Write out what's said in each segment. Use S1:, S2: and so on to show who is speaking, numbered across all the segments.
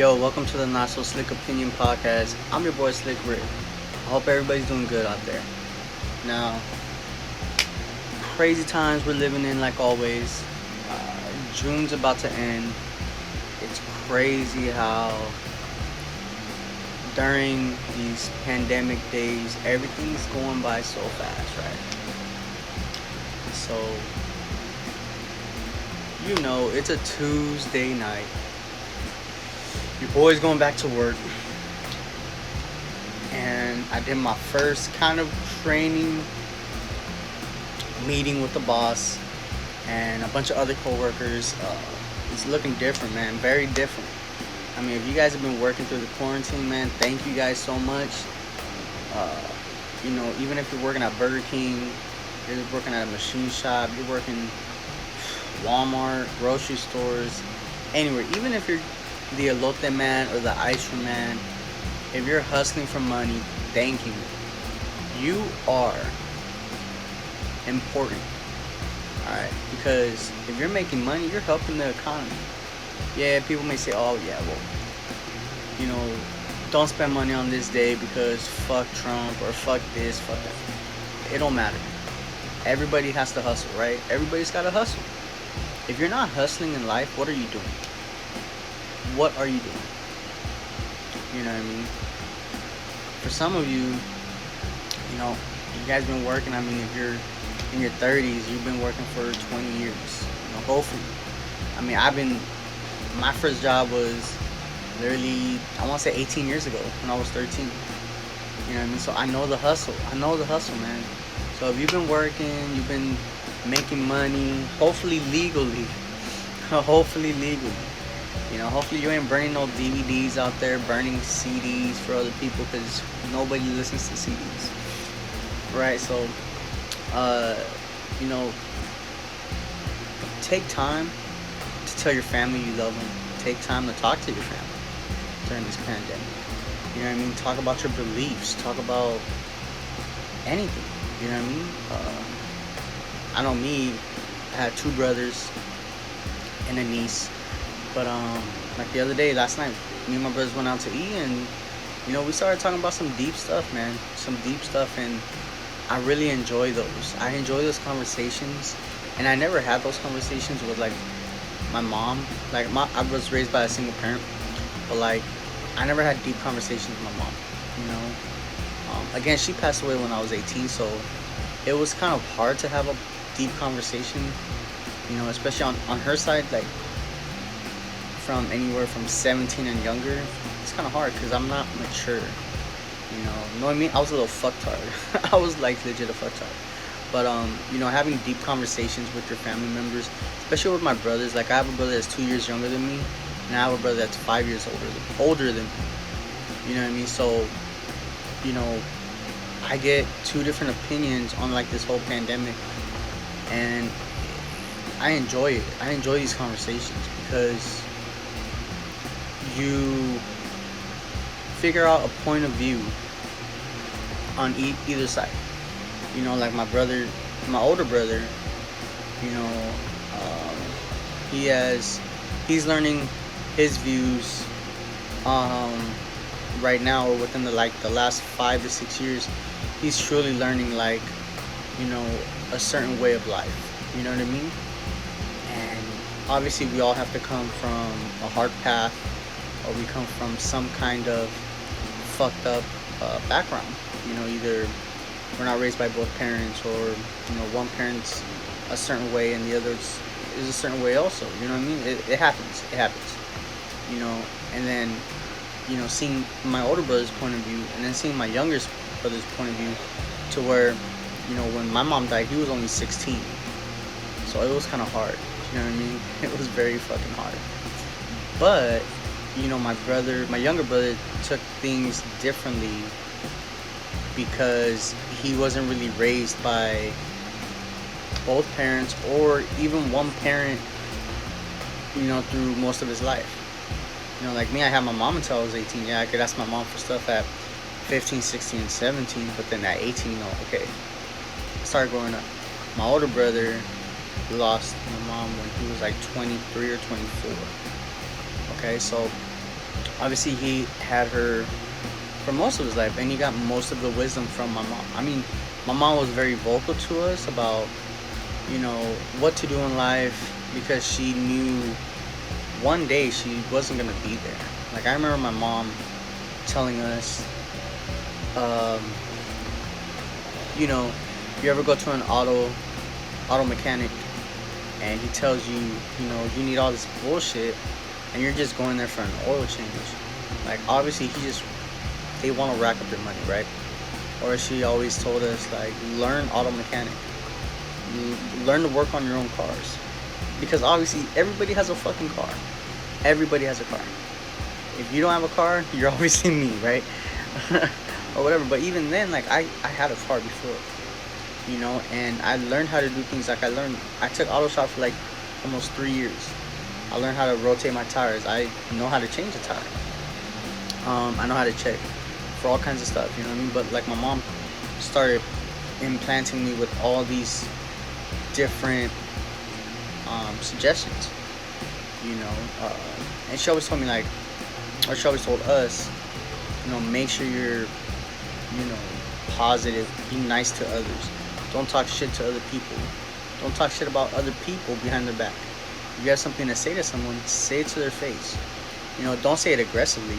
S1: Yo, welcome to the Not So Slick Opinion Podcast. I'm your boy Slick Rick. I hope everybody's doing good out there. Now, crazy times we're living in like always. June's about to end. It's crazy how during these pandemic days, everything's going by so fast, right? So, it's a Tuesday night. Your boy's going back to work, and I did my first kind of training meeting with the boss and a bunch of other coworkers. It's looking different, man. Very different. I mean, if you guys have been working through the quarantine, man, thank you guys so much. Even if you're working at Burger King, you're working at a machine shop, you're working Walmart, grocery stores, anywhere, even if you're the elote man or the ice cream man, if you're hustling for money, thank you. You are important. Alright? Because if you're making money, you're helping the economy. Yeah, people may say, oh yeah, well, don't spend money on this day because fuck Trump or fuck this, fuck that. It don't matter. Everybody has to hustle, right? Everybody's gotta hustle. If you're not hustling in life, what are you doing? What are you doing? You know what I mean? For some of you, you guys been working. I mean, if you're in your 30s, you've been working for 20 years. Hopefully. I mean, my first job was literally, I want to say 18 years ago when I was 13. You know what I mean? So I know the hustle. Man. So if you've been working, you've been making money, hopefully legally. Hopefully you ain't burning no DVDs out there, burning CDs for other people, because nobody listens to CDs, right? So, take time to tell your family you love them. Take time to talk to your family during this pandemic. You know what I mean? Talk about your beliefs. Talk about anything. You know what I mean? I know me, I had two brothers and a niece. But like the other day, last night, me and my brothers went out to eat, and we started talking about some deep stuff, man. Some deep stuff, and I really enjoy those. I enjoy those conversations, and I never had those conversations with like my mom. Like I was raised by a single parent, but like I never had deep conversations with my mom. Again, she passed away when I was 18, so it was kind of hard to have a deep conversation. Especially on her side, like. From anywhere from 17 and younger, it's kind of hard because I'm not mature. You know what I mean? I was a little fucktard. I was like legit a fucktard. But having deep conversations with your family members, especially with my brothers. Like I have a brother that's 2 years younger than me, and I have a brother that's 5 years older than me. You know what I mean? So, I get two different opinions on like this whole pandemic, and I enjoy it. I enjoy these conversations because you figure out a point of view on either side. Like my older brother, he's learning his views right now, or within the last 5 to 6 years. He's truly learning a certain way of life. You know what I mean? And obviously we all have to come from a hard path, or we come from some kind of fucked up background. Either we're not raised by both parents, or one parent's a certain way and the other is a certain way also. You know what I mean? It happens. And then seeing my older brother's point of view, and then seeing my youngest brother's point of view, to where when my mom died, he was only 16, so it was kind of hard. You know what I mean? It was very fucking hard. But my younger brother took things differently because he wasn't really raised by both parents, or even one parent, through most of his life. Like me, I had my mom until I was 18. Yeah, I could ask my mom for stuff at 15, 16, and 17, but then at 18, okay. I started growing up. My older brother lost my mom when he was like 23 or 24. Okay, so Obviously, he had her for most of his life, and he got most of the wisdom from my mom. I mean, my mom was very vocal to us about, what to do in life, because she knew one day she wasn't gonna be there. Like, I remember my mom telling us, um, if you ever go to an auto mechanic and he tells you, you need all this bullshit, and you're just going there for an oil change. Like, obviously, they want to rack up their money, right? Or she always told us, like, learn auto mechanic, learn to work on your own cars, because obviously everybody has a fucking car. Everybody has a car. If you don't have a car, you're obviously me, right? Or whatever. But even then, like, I had a car before, and I learned how to do things. Like, I took auto shop for like almost 3 years. I learned how to rotate my tires. I know how to change a tire. I know how to check for all kinds of stuff, you know what I mean? But like, my mom started implanting me with all these different suggestions, you know, uh, and she always told me, like, or she always told us, make sure you're, positive, be nice to others, don't talk shit to other people, don't talk shit about other people behind their back. If you have something to say to someone, say it to their face. Don't say it aggressively,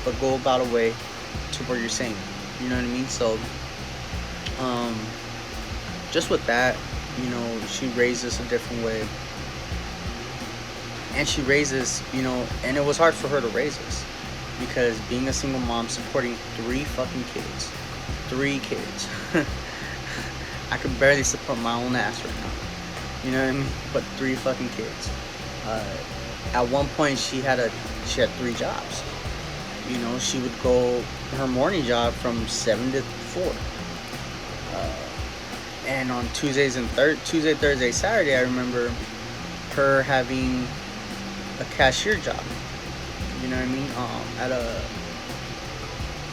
S1: but go about a way to where you're saying it. You know what I mean? So, um, just with that, she raised us a different way. And she raises, and it was hard for her to raise us, because being a single mom, supporting three fucking kids, three kids, I could barely support my own ass right now. You know what I mean? But three fucking kids. Uh, at one point, she had three jobs. She would go her morning job from 7 to 4. And on Tuesday, Thursday, Saturday, I remember her having a cashier job. You know what I mean?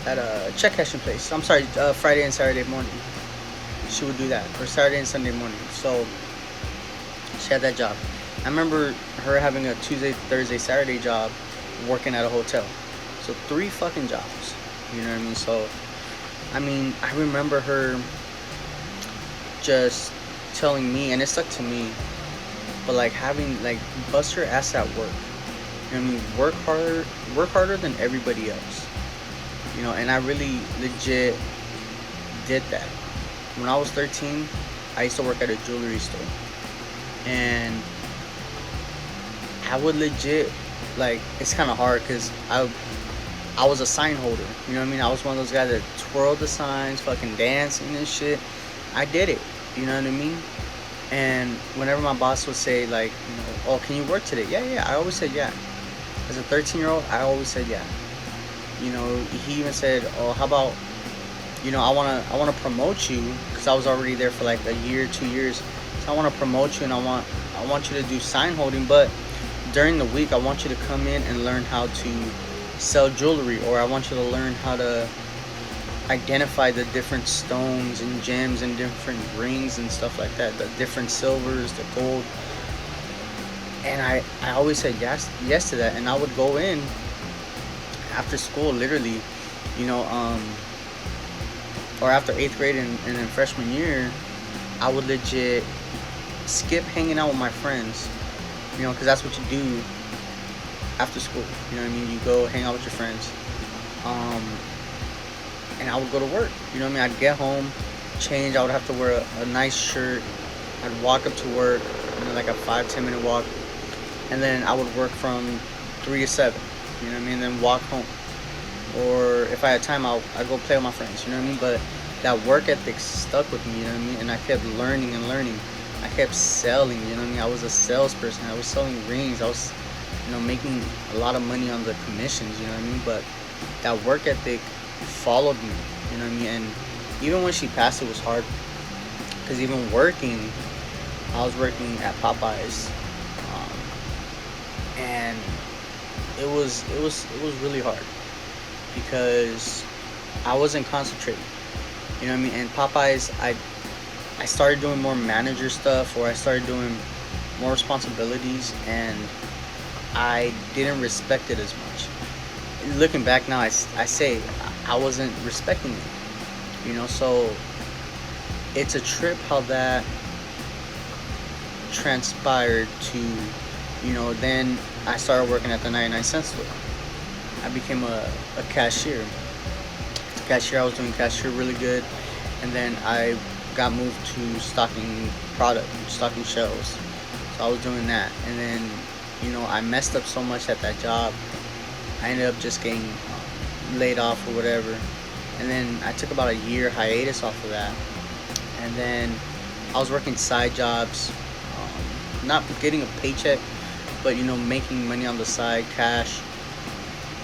S1: At a check cashing place. I'm sorry, Friday and Saturday morning. She would do that, or Saturday and Sunday morning. So she had that job. I remember her having a Tuesday, Thursday, Saturday job, working at a hotel. So three fucking jobs. You know what I mean? So, I mean, I remember her just telling me, and it stuck to me, but like, having, like, bust her ass at work. You know what I mean? Work harder than everybody else. And I really legit did that. When I was 13, I used to work at a jewelry store, and I would legit, like, it's kind of hard because I was a sign holder. You know what I mean? I was one of those guys that twirled the signs, fucking dancing and shit. I did it. You know what I mean? And whenever my boss would say, like, oh, can you work today? Yeah. I always said yeah. As a 13-year-old, I always said yeah. He even said, oh, how about, I wanna promote you, because I was already there for like a year, 2 years. So I want to promote you, and I want you to do sign holding, but during the week, I want you to come in and learn how to sell jewelry, or I want you to learn how to identify the different stones and gems and different rings and stuff like that, the different silvers, the gold. And I always said yes to that, and I would go in after school, literally, or after 8th grade and then freshman year, I would legit skip hanging out with my friends, because that's what you do after school. You know what I mean? You go hang out with your friends. And I would go to work. You know what I mean? I'd get home, change. I would have to wear a nice shirt. I'd walk up to work, like a 5-10 minute walk, and then I would work from 3 to 7. You know what I mean? And then walk home. Or if I had time, I'd go play with my friends. You know what I mean? But that work ethic stuck with me. You know what I mean? And I kept learning and learning. I kept selling. You know what I mean? I was a salesperson. I was selling rings. I was, making a lot of money on the commissions. You know what I mean? But that work ethic followed me. You know what I mean? And even when she passed, it was hard, because even working, I was working at Popeyes, and it was really hard, because I wasn't concentrating. You know what I mean? And Popeyes, I started doing more manager stuff, or I started doing more responsibilities, and I didn't respect it as much. looking back now, I say I wasn't respecting it. So it's a trip how that transpired to, then I started working at the 99-cent store. I became a cashier. I was doing cashier really good, and then I got moved to stocking shelves. So I was doing that, and then I messed up so much at that job. I ended up just getting laid off or whatever, and then I took about a year hiatus off of that, and then I was working side jobs, not getting a paycheck, but making money on the side, cash.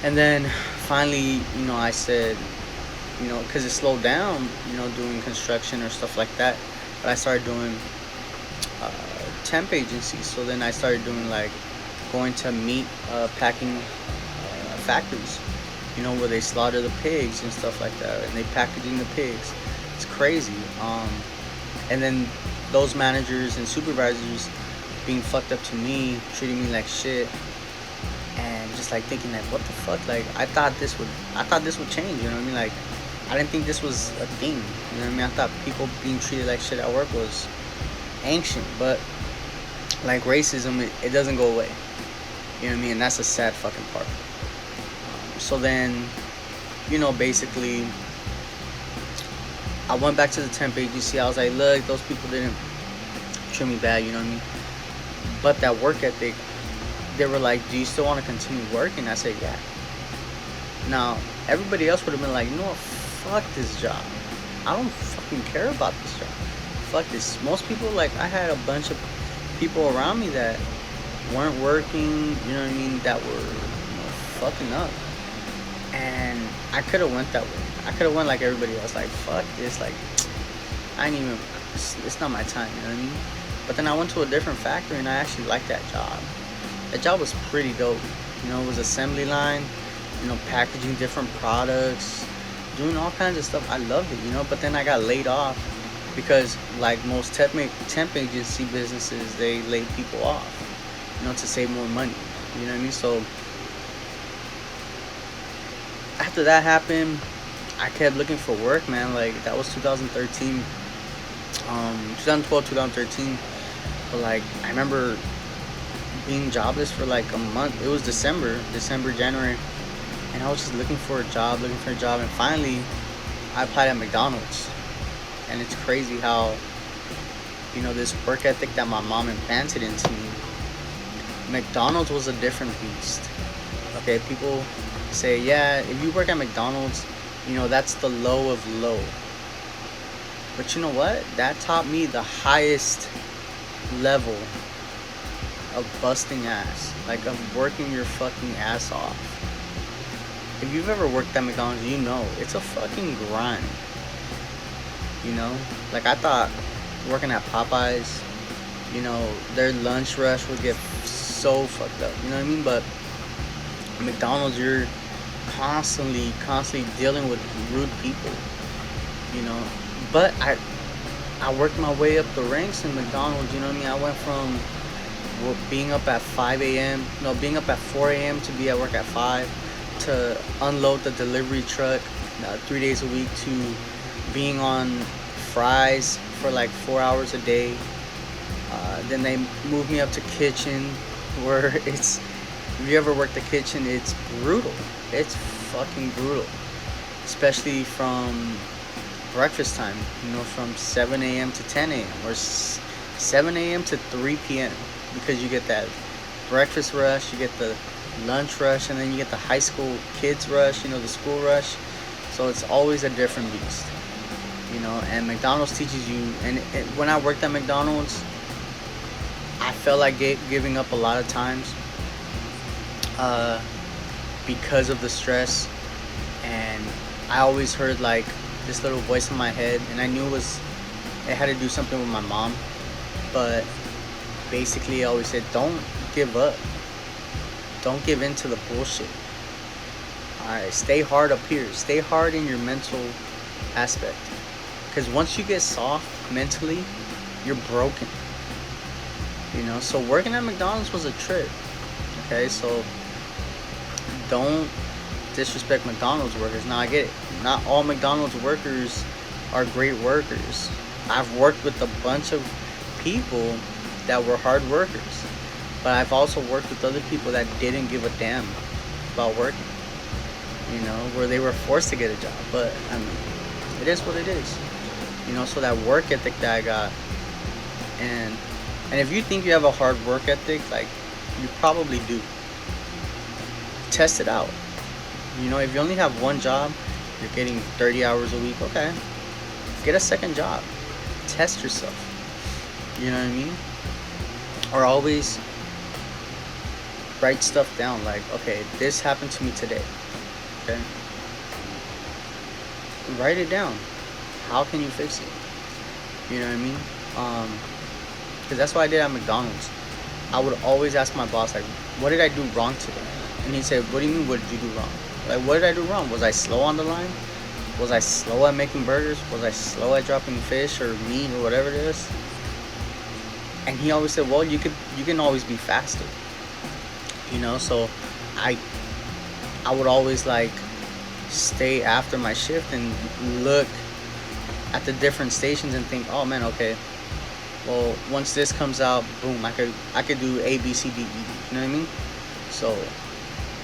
S1: And then finally, I said, because it slowed down, doing construction or stuff like that. But I started doing temp agencies. So then I started doing like going to meat packing factories, where they slaughter the pigs and stuff like that, and they packaging the pigs. It's crazy. And then those managers and supervisors being fucked up to me, treating me like shit, and just like thinking like, what the fuck? Like I thought this would change. You know what I mean? Like I didn't think this was a thing. You know what I mean? I thought people being treated like shit at work was ancient, but like racism, it doesn't go away. You know what I mean? And that's a sad fucking part. So then, basically, I went back to the temp agency. I was like, look, those people didn't treat me bad. You know what I mean? But that work ethic, they were like, do you still want to continue working? I said, yeah. Now, everybody else would have been like, you know what? Fuck this job. I don't fucking care about this job. Fuck this. Most people, like, I had a bunch of people around me that weren't working, you know what I mean, that were fucking up. And I could have went that way. I could have went like everybody else, like, fuck this, like, it's not my time, you know what I mean? But then I went to a different factory and I actually liked that job. That job was pretty dope. It was assembly line, packaging different products, doing all kinds of stuff. I loved it, but then I got laid off because like most temp agency businesses, they lay people off, to save more money. You know what I mean? So after that happened, I kept looking for work, man. Like that was 2013, 2012, 2013. But like I remember being jobless for like a month. It was December, January, and I was just looking for a job, and finally I applied at McDonald's. And it's crazy how this work ethic that my mom implanted into me, McDonald's was a different beast. Okay, people say, yeah, if you work at McDonald's, that's the low of low. But you know what? That taught me the highest level of busting ass, like of working your fucking ass off. If you've ever worked at McDonald's, it's a fucking grind. Like I thought working at Popeyes, their lunch rush would get so fucked up, you know what I mean? But McDonald's, you're constantly dealing with rude people, but I worked my way up the ranks in McDonald's, you know what I mean? I went from being up at 4 a.m. to be at work at 5, to unload the delivery truck 3 days a week, to being on fries for like 4 hours a day. Then they moved me up to kitchen, where if you ever work the kitchen, it's brutal. It's fucking brutal, especially from breakfast time, from 7 a.m. to 10 a.m. or 7 a.m. to 3 p.m. because you get that breakfast rush, you get the lunch rush, and then you get the high school kids rush, the school rush. So it's always a different beast, and McDonald's teaches you. And when I worked at McDonald's, I felt like giving up a lot of times because of the stress. And I always heard like this little voice in my head, and I knew it had to do something with my mom. But basically I always said, don't give up, don't give in to the bullshit. Alright, stay hard up here, stay hard in your mental aspect, because once you get soft mentally, you're broken. So working at McDonald's was a trip. Okay, so don't disrespect McDonald's workers. Now I get it. Not all McDonald's workers are great workers. I've worked with a bunch of people that were hard workers, but I've also worked with other people that didn't give a damn about working. You know, where they were forced to get a job. But I mean, it is what it is. You know, so that work ethic that I got, and if you think you have a hard work ethic, like, you probably do. Test it out. You know, if you only have one job, you're getting 30 hours a week, okay. Get a second job. Test yourself. You know what I mean? Or always write stuff down, like, okay, this happened to me today. Okay? Write it down. How can you fix it? You know what I mean? Because that's what I did at McDonald's. I would always ask my boss, like, what did I do wrong today? And he'd say, what do you mean, what did you do wrong? Like, what did I do wrong? Was I slow on the line? Was I slow at making burgers? Was I slow at dropping fish or meat or whatever it is? And he always said, well, you can always be faster. You know, so I would always, like, stay after my shift and look at the different stations and think, oh man, okay, well, once this comes out, boom, I could do A, B, C, D, E. You know what I mean? So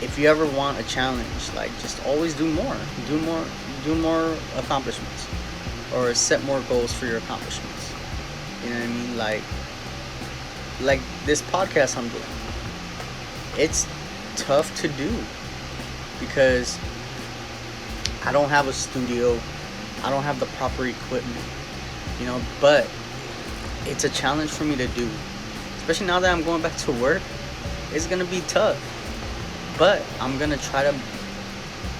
S1: if you ever want a challenge, like, just always do more accomplishments, or set more goals for your accomplishments. You know what I mean? Like this podcast I'm doing, it's tough to do because I don't have a studio, I don't have the proper equipment, you know, but it's a challenge for me to do, especially now that I'm going back to work. It's gonna be tough, but I'm gonna try to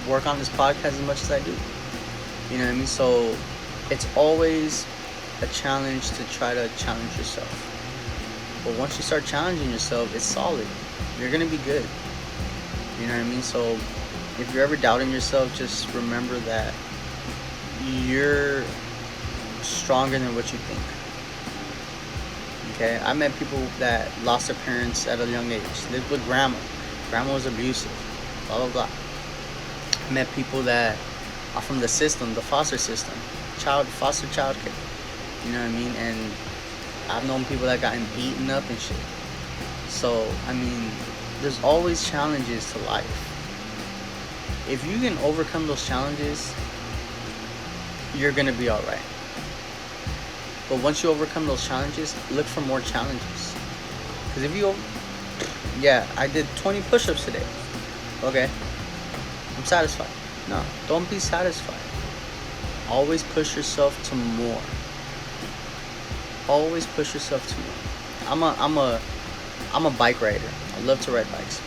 S1: work on this podcast as much as I do. You know what I mean? So it's always a challenge to try to challenge yourself. But once you start challenging yourself, it's solid. You're gonna be good. You know what I mean? So if you're ever doubting yourself, just remember that you're stronger than what you think. Okay? I met people that lost their parents at a young age, lived with grandma. Grandma was abusive. Blah, blah, blah. I met people that are from the system, the foster system, foster child care. You know what I mean? And I've known people that gotten beaten up and shit. So, I mean, there's always challenges to life. If you can overcome those challenges, you're gonna be alright. But once you overcome those challenges, look for more challenges. Because if you, yeah, I did 20 push-ups today. Okay, I'm satisfied. No, don't be satisfied. Always push yourself to more. Always push yourself to more. I'm a bike rider. I love to ride bikes.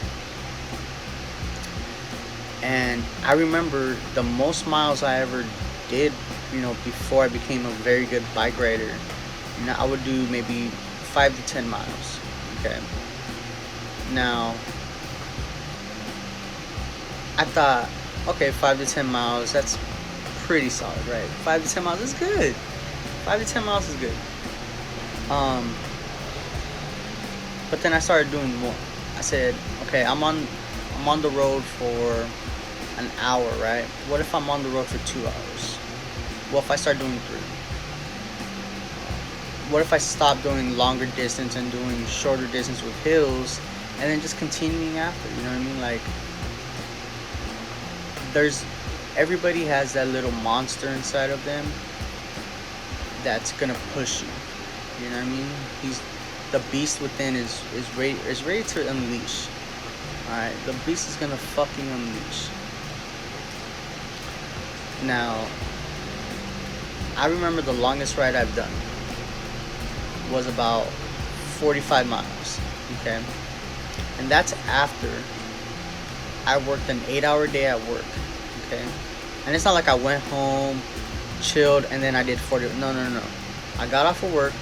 S1: And I remember the most miles I ever did, you know, before I became a very good bike rider. You know, I would do maybe 5 to 10 miles. Okay. Now, I thought, okay, 5 to 10 miles, that's pretty solid, right? 5 to 10 miles is good. 5 to 10 miles is good. But then I started doing more. I said, okay, I'm on the road for an hour, right? What if I'm on the road for 2 hours? What if I start doing 3? What if I stop doing longer distance and doing shorter distance with hills, and then just continuing after? You know what I mean? Like, everybody has that little monster inside of them that's gonna push you. You know what I mean? The beast within is ready to unleash. Alright, the beast is gonna fucking unleash. Now, I remember the longest ride I've done was about 45 miles. Okay? And that's after I worked an 8-hour day at work. Okay? And it's not like I went home, chilled, and then I did 40. No. I got off of work,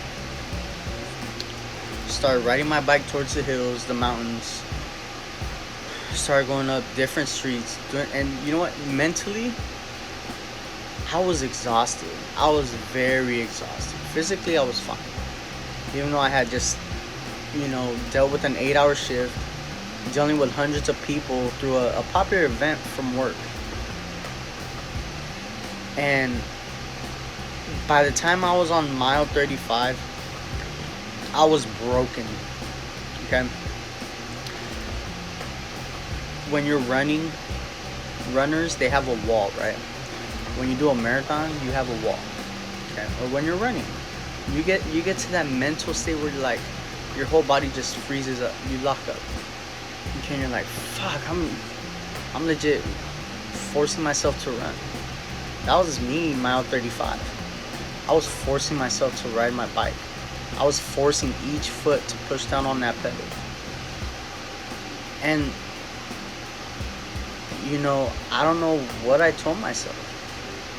S1: started riding my bike towards the hills, the mountains, started going up different streets, and you know what? Mentally, I was exhausted. I was very exhausted. Physically, I was fine. Even though I had just, dealt with an 8-hour shift, dealing with hundreds of people through a popular event from work. And by the time I was on mile 35, I was broken. Okay? When you're running, runners, they have a wall, right? When you do a marathon, you have a wall. Okay? Or when you're running, you get to that mental state where you're like, your whole body just freezes up. You lock up. Okay, and you're like, fuck, I'm legit forcing myself to run. That was me, mile 35. I was forcing myself to ride my bike. I was forcing each foot to push down on that pedal. And, you know, I don't know what I told myself.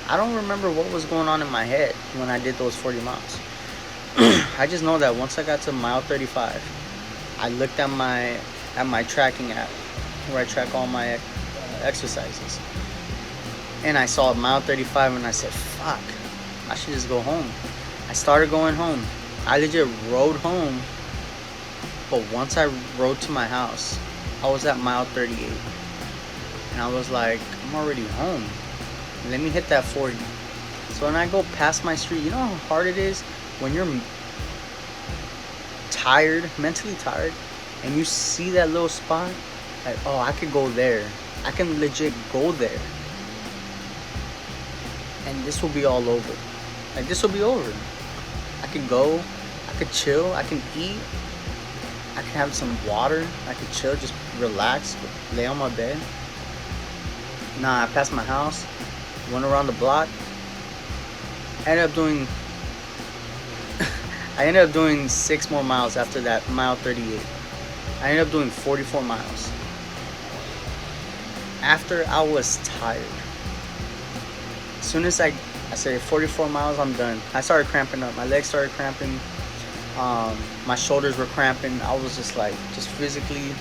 S1: I don't remember what was going on in my head when I did those 40 miles. I just know that once I got to mile 35, I looked at my tracking app where I track all my exercises. And I saw mile 35 and I said, fuck, I should just go home. I started going home. I legit rode home. But once I rode to my house, I was at mile 38. And I was like, I'm already home. Let me hit that 40. So when I go past my street, you know how hard it is when you're tired, mentally tired, and you see that little spot, like, oh, I could go there. I can legit go there. And this will be all over. Like, this will be over. I could go, I could chill, I can eat, I can have some water, I could chill, just relax, lay on my bed. Nah, I passed my house, went around the block, ended up doing I ended up doing 6 more miles after that mile 38. I ended up doing 44 miles. After I was tired. As soon as I said 44 miles, I'm done. I started cramping up. My legs started cramping. My shoulders were cramping. I was just like, just physically,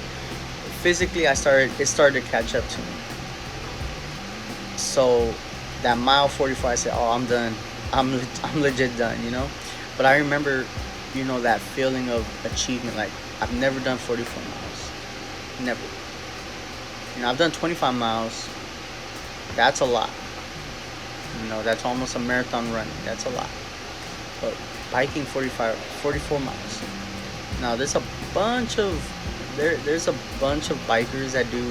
S1: it started to catch up to me. So that mile 44, I said, oh, I'm done. I'm legit done, you know? But I remember, you know, that feeling of achievement. Like, I've never done 44 miles. Never. You know, I've done 25 miles. That's a lot. You know, that's almost a marathon running. That's a lot. But biking 44 miles. Now, there's a bunch of bikers that do,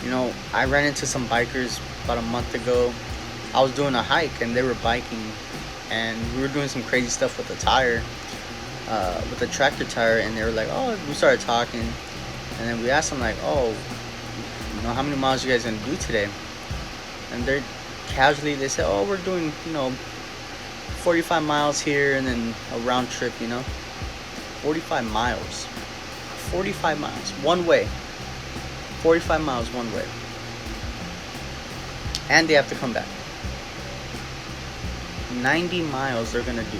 S1: you know, I ran into some bikers about a month ago. I was doing a hike and they were biking, and we were doing some crazy stuff with the tire, with the tractor tire, and they were like, oh, we started talking, and then we asked them like, oh, you know, how many miles you guys gonna do today? And they said, oh, we're doing, you know, 45 miles here and then a round trip, you know. 45 miles one way. 45 miles one way, and they have to come back. 90 miles they're gonna do.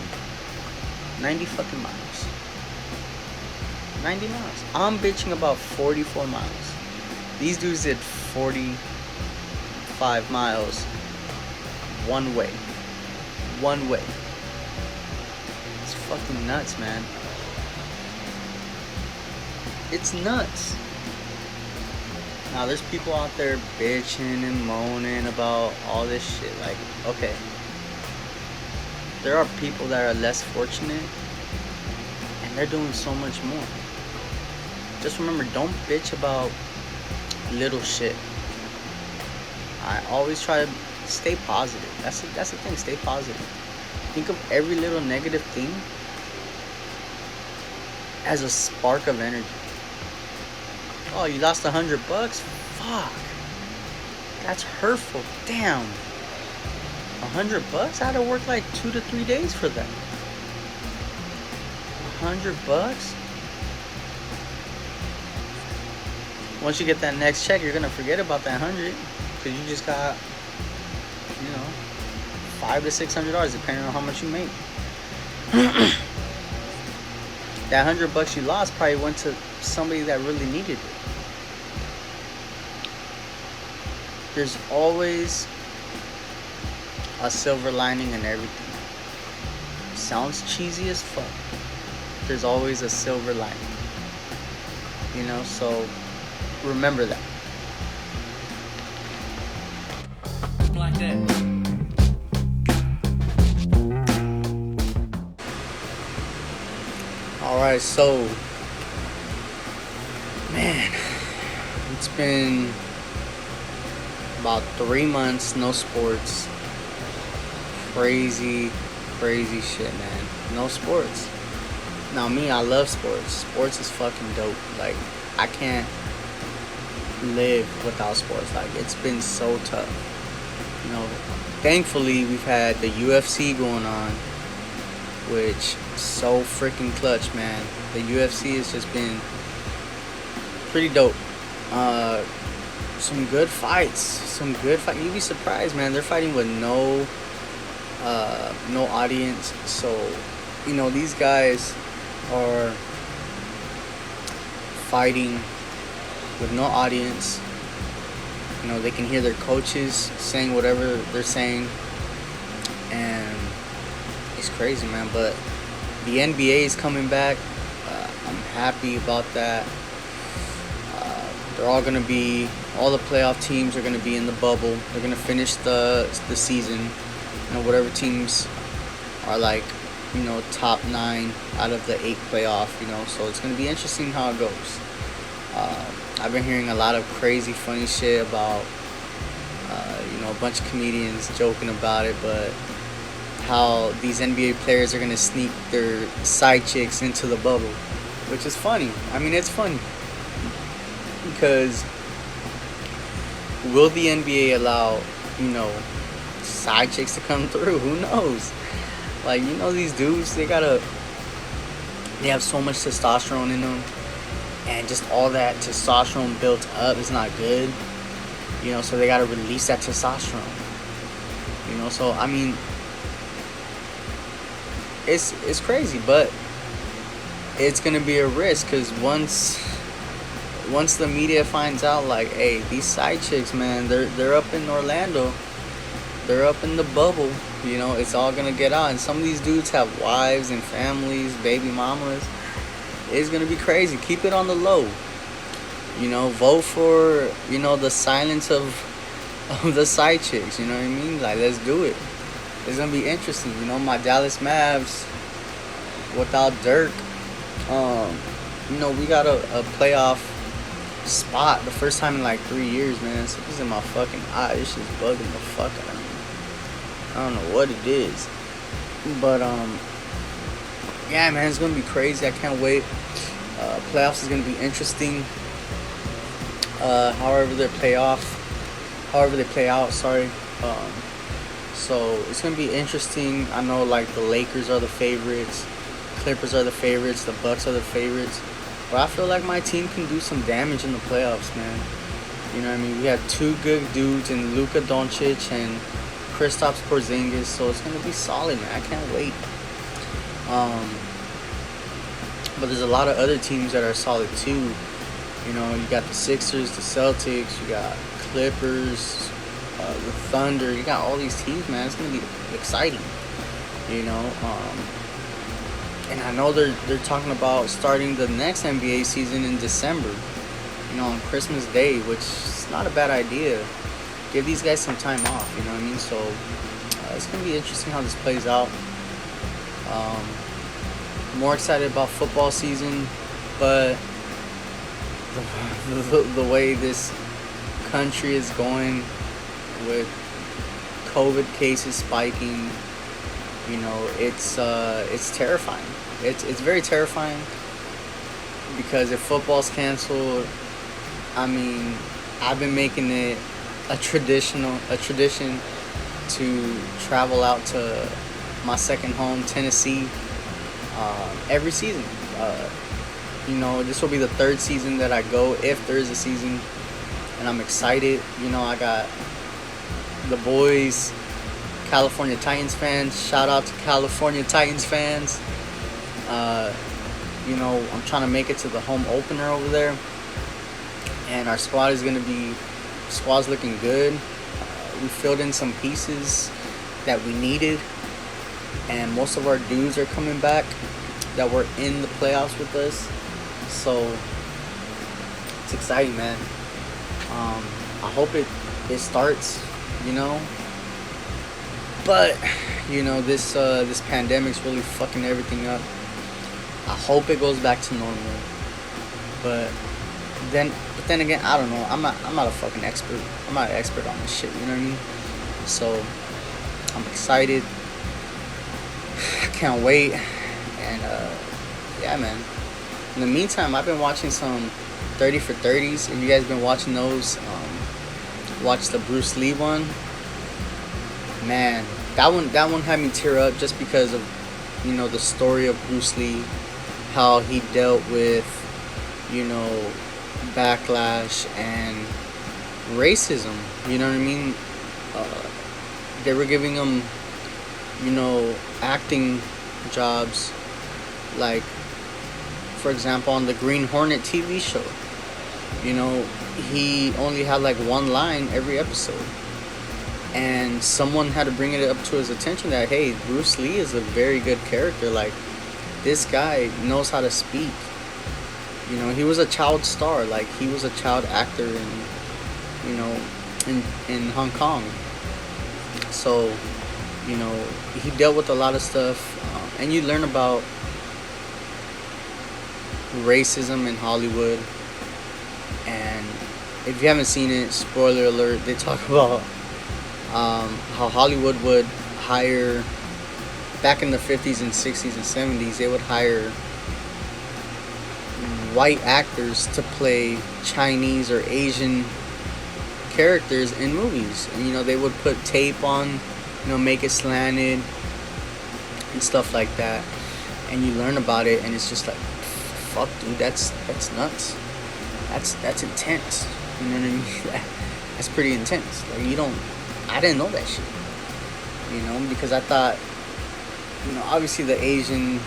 S1: 90 fucking miles. 90 miles. I'm bitching about 44 miles. These dudes did 45 miles one way. It's fucking nuts, man. It's nuts. Now there's people out there bitching and moaning about all this shit. Like, okay, there are people that are less fortunate and they're doing so much more. Just remember, don't bitch about little shit. I always try to stay positive. That's the thing. Stay positive. Think of every little negative thing as a spark of energy. Oh, you lost $100? Fuck. That's hurtful. Damn. $100? I had to work like 2 to 3 days for that. $100? Once you get that next check, you're gonna forget about that 100, because you just got, you know, $500 to $600, depending on how much you make. That $100 you lost probably went to somebody that really needed it. There's always a silver lining in everything. Sounds cheesy as fuck. There's always a silver lining. You know, so Remember that.
S2: Like that.
S1: Alright, so, man, it's been about 3 months, no sports. Crazy, crazy shit, man. No sports. Now, me, I love sports. Sports is fucking dope. Like, I can't live without sports. Like, it's been so tough. You know, thankfully, we've had the UFC going on, which is so freaking clutch, man. The UFC has just been pretty dope. Some good fights. You'd be surprised, man. They're fighting with no audience. So, you know, these guys are fighting with no audience. You know, they can hear their coaches saying whatever they're saying, and it's crazy, man. But the NBA is coming back. I'm happy about that. They're all gonna be, all the playoff teams are gonna be in the bubble. They're gonna finish the season. You know, whatever teams are like, you know, top 9 out of the 8 playoff. You know, so it's gonna be interesting how it goes. I've been hearing a lot of crazy, funny shit about, you know, a bunch of comedians joking about it, but how these NBA players are gonna sneak their side chicks into the bubble, which is funny. I mean, it's funny because will the NBA allow, you know, side chicks to come through? Who knows? Like, you know, these dudes, they have so much testosterone in them, and just all that testosterone built up is not good, you know, so they gotta release that testosterone, you know. So I mean, it's crazy, but it's gonna be a risk, because once the media finds out, like, hey, these side chicks, man, they're up in Orlando, they're up in the bubble, you know, it's all gonna get out. And some of these dudes have wives and families, baby mamas. It's gonna be crazy. Keep it on the low, you know. Vote for, you know, the silence of the side chicks, you know what I mean? Like, let's do it. It's gonna be interesting, you know. My Dallas Mavs, without Dirk, you know, we got a playoff spot the first time in like 3 years, man. So this is in my fucking eye. This shit's bugging the fuck out of me. I don't know what it is, but yeah, man, it's gonna be crazy. I can't wait. Playoffs is gonna be interesting. However they play out. Sorry. So it's gonna be interesting. I know, like, the Lakers are the favorites, Clippers are the favorites, the Bucks are the favorites. But I feel like my team can do some damage in the playoffs, man. You know what I mean? We have 2 good dudes in Luka Doncic and Kristaps Porzingis, so it's gonna be solid, man. I can't wait. But there's a lot of other teams that are solid too. You know, you got the Sixers, the Celtics, you got Clippers, the Thunder. You got all these teams, man. It's gonna be exciting. You know, and I know they're talking about starting the next NBA season in December. You know, on Christmas Day, which is not a bad idea. Give these guys some time off. You know what I mean? So it's gonna be interesting how this plays out. More excited about football season, but the way this country is going with COVID cases spiking, you know, it's terrifying. It's very terrifying, because if football's canceled, I mean, I've been making it a tradition to travel out to my second home, Tennessee, every season. You know, this will be the 3rd season that I go, if there is a season, and I'm excited. You know, I got the boys, California Titans fans. Shout out to California Titans fans. You know, I'm trying to make it to the home opener over there, and our squad's looking good. We filled in some pieces that we needed, and most of our dudes are coming back that were in the playoffs with us. So it's exciting, man. I hope it starts, you know. But this pandemic's really fucking everything up. I hope it goes back to normal. But then again, I don't know. I'm not a fucking expert. I'm not an expert on this shit. You know what I mean? So I'm excited. I can't wait. And yeah, man. In the meantime, I've been watching some 30 for 30s. If you guys been watching those, watch the Bruce Lee one. Man, that one had me tear up just because of the story of Bruce Lee, how he dealt with backlash and racism. You know what I mean? They were giving him acting jobs, like for example on the Green Hornet TV show. He only had like one line every episode. And someone had to bring it up to his attention that, hey, Bruce Lee is a very good character. Like, this guy knows how to speak. He was a child star. Like, he was a child actor in Hong Kong. So, he dealt with a lot of stuff. And you learn about racism in Hollywood. And if you haven't seen it, spoiler alert, they talk about how Hollywood would hire, back in the 50s and 60s and 70s, they would hire white actors to play Chinese or Asian characters in movies. And they would put tape on, make it slanted and stuff like that. And you learn about it, and it's just like, fuck, dude, that's nuts. That's intense. You know what I mean? That's pretty intense. Like, I didn't know that shit. Because I thought, obviously the Asian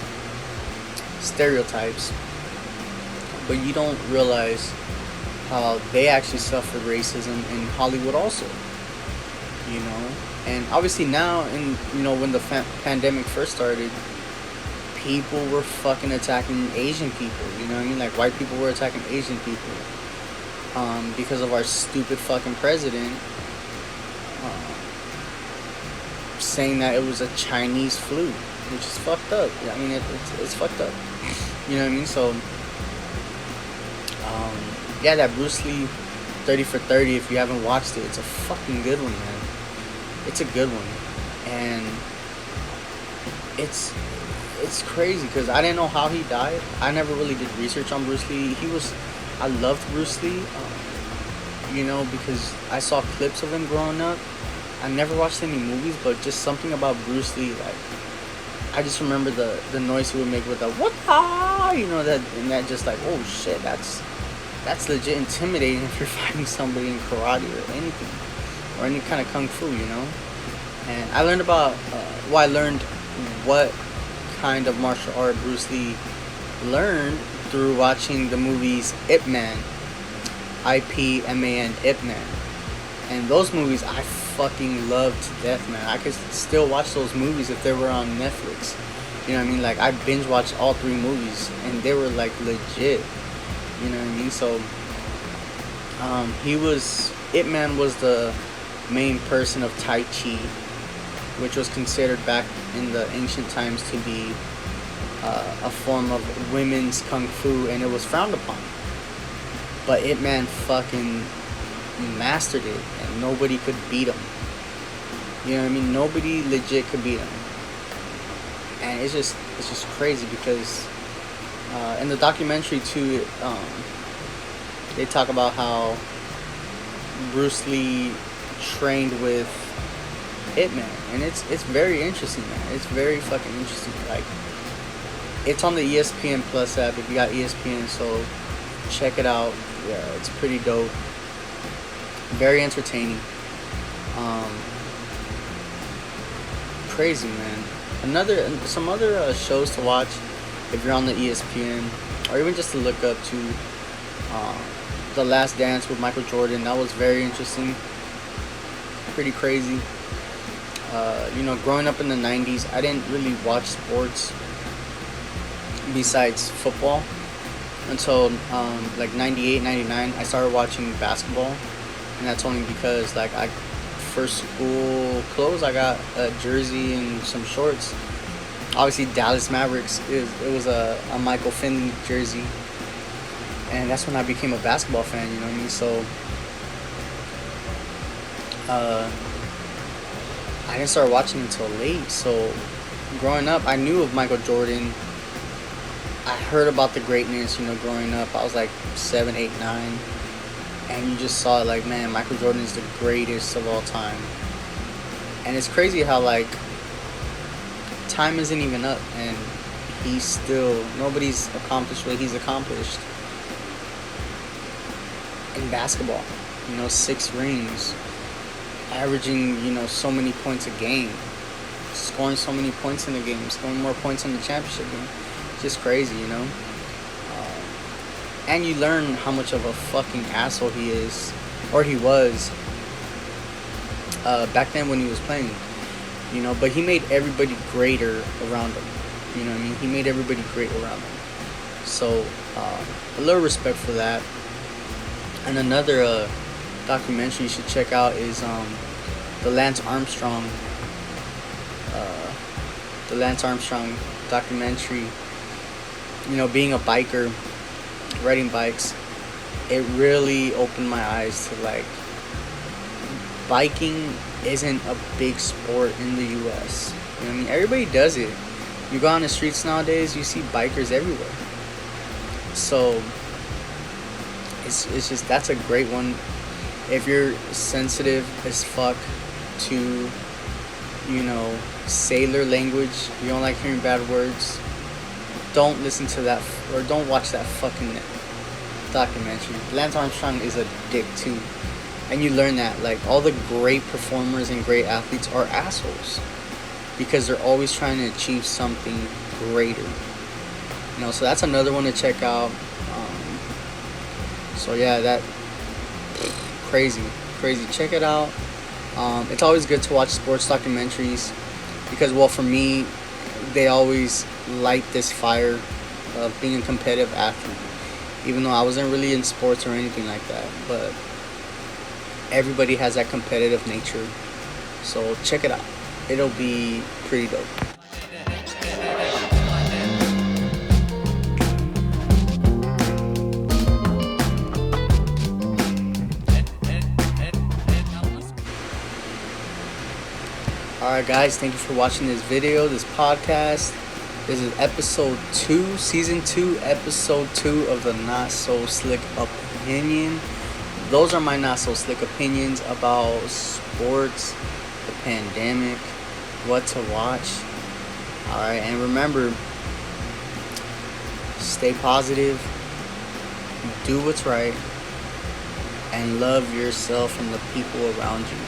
S1: stereotypes, but you don't realize how they actually suffered racism in Hollywood also. And obviously now, when the pandemic first started, people were fucking attacking Asian people. You know what I mean? Like, white people were attacking Asian people because of our stupid fucking president. Saying that it was a Chinese flu, which is fucked up. I mean, it's fucked up. You know what I mean? So, yeah, that Bruce Lee 30 for 30, if you haven't watched it, it's a fucking good one, man. It's a good one. And it's crazy because I didn't know how he died. I never really did research on Bruce Lee. I loved Bruce Lee, because I saw clips of him growing up. I never watched any movies, but just something about Bruce Lee, like, I just remember the noise he would make with the what, that just like, oh shit, that's legit intimidating if you're fighting somebody in karate or anything, or any kind of kung fu, And I learned about, I learned what kind of martial art Bruce Lee learned through watching the movies Ip Man, IPMAN, Ip Man. And those movies I fucking love to death, man. I could still watch those movies if they were on Netflix. You know what I mean? Like, I binge watched all 3 movies, and they were like legit. You know what I mean? So, Ip Man was the main person of Tai Chi, which was considered back in the ancient times to be a form of women's kung fu, and it was frowned upon. But Ip Man fucking mastered it, and nobody could beat him. You know what I mean? Nobody legit could beat him. And it's just crazy because in the documentary too, they talk about how Bruce Lee trained with Ip Man, and it's very interesting, man. It's very fucking interesting. Like, it's on the ESPN Plus app if you got ESPN, so check it out. Yeah, it's pretty dope. Very entertaining. Crazy, man. Some other shows to watch if you're on the ESPN, or even just to look up to. The Last Dance with Michael Jordan. That was very interesting. Pretty crazy. Growing up in the 90s, I didn't really watch sports besides football until like 98, 99. I started watching basketball. and that's only because like I first school clothes I got a jersey and some shorts. Obviously Dallas Mavericks it was a Michael Finley jersey, and that's when I became a basketball fan. You know what I mean? So I didn't start watching until late. So growing up, I knew of Michael Jordan. I heard about the greatness, you know, growing up. I was like 7, 8, 9. And you just saw it like, man, Michael Jordan is the greatest of all time. And it's crazy how, like, time isn't even up. And he's still, nobody's accomplished what he's accomplished in basketball. You know, 6 rings. Averaging, you know, so many points a game. Scoring so many points in the game. Scoring more points in the championship game. Just crazy, you know. And you learn how much of a fucking asshole he is, or he was, back then when he was playing, you know. But he made everybody greater around him. You know what I mean? He made everybody great around him. So a little respect for that. And another documentary you should check out is the Lance Armstrong documentary. You know, being a biker, riding bikes, it really opened my eyes to, like, biking isn't a big sport in the US. You know what I mean? Everybody does it. You go on the streets nowadays, you see bikers everywhere. So it's just, that's a great one. If you're sensitive as fuck to, you know, sailor language, you don't like hearing bad words, don't listen to that, or don't watch that fucking documentary. Lance Armstrong is a dick too, and you learn that, like, all the great performers and great athletes are assholes because they're always trying to achieve something greater. You know, so that's another one to check out. So yeah, that crazy. Check it out. It's always good to watch sports documentaries because, well, for me, they always light this fire of being a competitive athlete, even though I wasn't really in sports or anything like that. But everybody has that competitive nature, so check it out. It'll be pretty dope. Alright guys, thank you for watching this video, this podcast. This is episode 2, season 2, episode 2 of the Not So Slick Opinion. Those are my not so slick opinions about sports, the pandemic, what to watch. Alright, and remember, stay positive, do what's right, and love yourself and the people around you.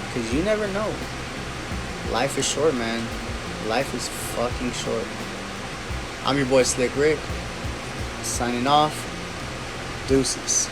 S1: Because you never know. Life is short, man. Life is fucking short. I'm your boy Slick Rick, signing off. Deuces.